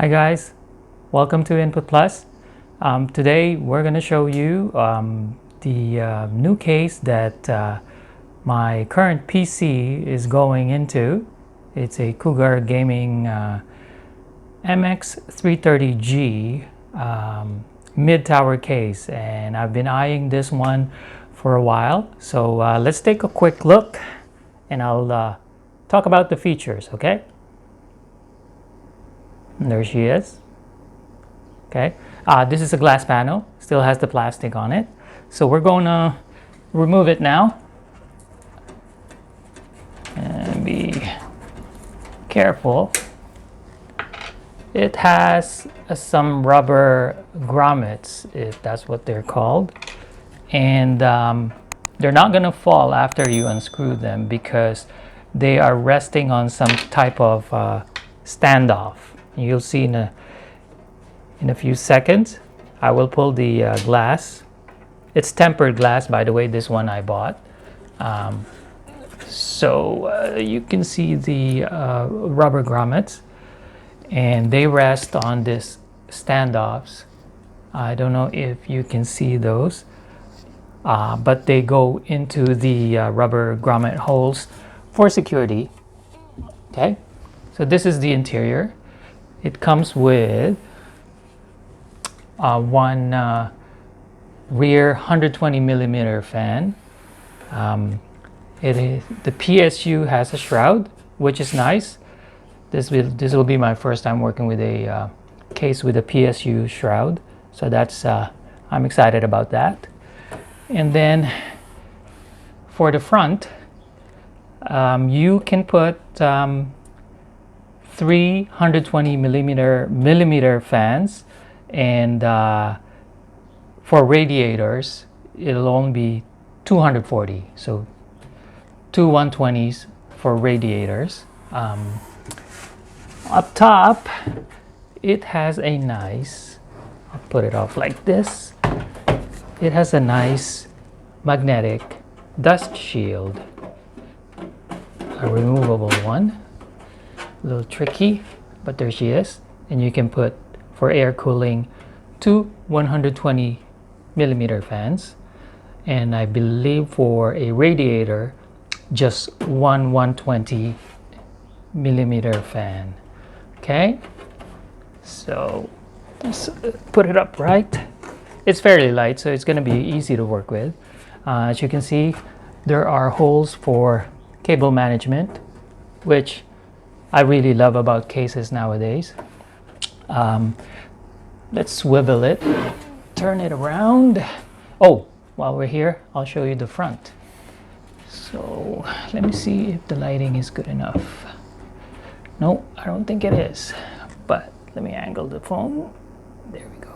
Hi guys, welcome to Input Plus. Today we're going to show you the new case that my current PC is going into. It's a Cougar Gaming MX330-G Midtower case, and I've been eyeing this one for a while. So let's take a quick look and I'll talk about the features, okay? And there she is. Okay, this is a glass panel, still has the plastic on it. So we're going to remove it now. And be careful. It has some rubber grommets, if that's what they're called. And they're not going to fall after you unscrew them because they are resting on some type of standoff. You'll see in a few seconds. I will pull the glass. It's tempered glass, by the way, this one I bought. So you can see the rubber grommets, and they rest on this standoffs. I don't know if you can see those, but they go into the rubber grommet holes for security. Okay, so this is the interior. It comes with one rear 120 millimeter fan. The PSU has a shroud, which is nice. This will be my first time working with a case with a PSU shroud, so that's I'm excited about that. And then for the front, you can put 320 millimeter fans, and for radiators it'll only be 240, so two 120s for radiators. Up top it has a nice, I'll put it off like this, it has a nice magnetic dust shield, a removable one. A little tricky, but there she is. And you can put, for air cooling, two 120 millimeter fans, and I believe for a radiator just one 120 millimeter fan. Okay, so let's put it up right. It's fairly light, so it's going to be easy to work with. As you can see, there are holes for cable management, which I really love about cases nowadays. Let's swivel it, turn it around. Oh, while we're here, I'll show you the front. So let me see if the lighting is good enough. No, I don't think it is, but let me angle the phone. There we go.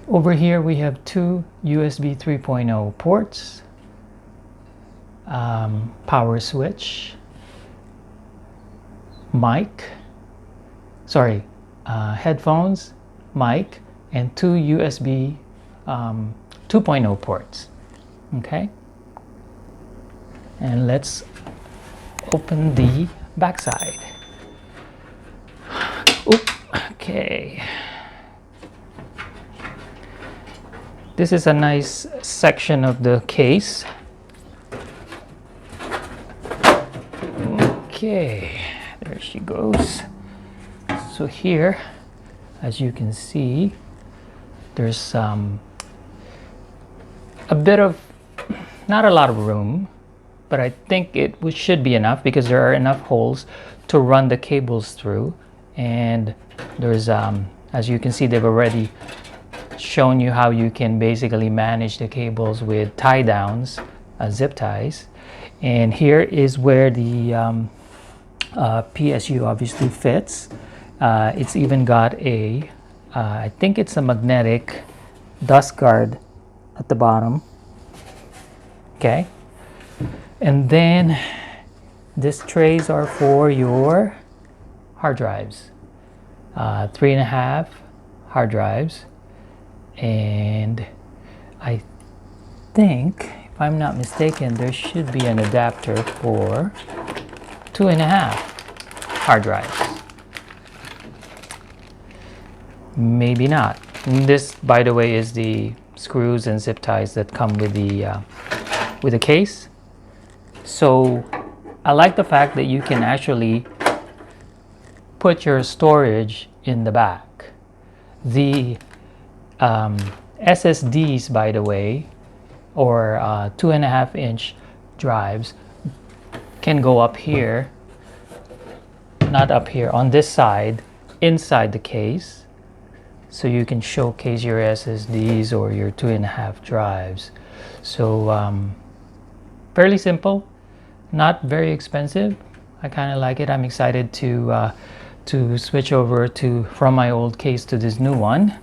Over here we have two USB 3.0 ports, power switch, headphones, mic, and two USB 2.0 ports. Okay, and let's open the backside. Okay, this is a nice section of the case. Okay, there she goes. So here, as you can see, there's a bit of, not a lot of room, but I think it should be enough because there are enough holes to run the cables through. And there's, as you can see, they've already shown you how you can basically manage the cables with tie downs, zip ties. And here is where the PSU obviously fits. It's even got a, I think it's a magnetic dust guard at the bottom. Okay, and then these trays are for your hard drives, 3.5 hard drives, and I think, if I'm not mistaken, there should be an adapter for 2.5 hard drives. maybe not. And this, by the way, is the screws and zip ties that come with the case. So I like the fact that you can actually put your storage in the back. The SSDs, by the way, or 2.5-inch drives can go up here, not up here, on this side, inside the case, so you can showcase your SSDs or your 2.5 drives. So fairly simple, not very expensive. I kind of like it. I'm excited to switch over from my old case to this new one.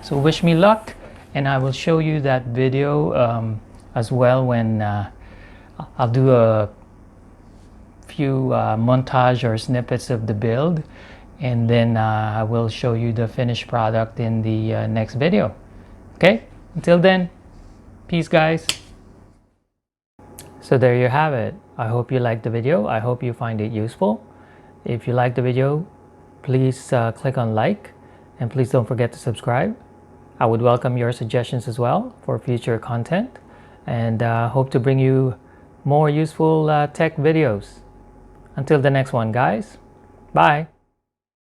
So wish me luck, and I will show you that video as well when I'll do a few montage or snippets of the build, and then I will show you the finished product in the next video. Okay, until then, peace guys. So there you have it. I hope you liked the video. I hope you find it useful. If you like the video, please click on like, and please don't forget to subscribe. I would welcome your suggestions as well for future content, and hope to bring you more useful tech videos. Until the next one, guys. Bye.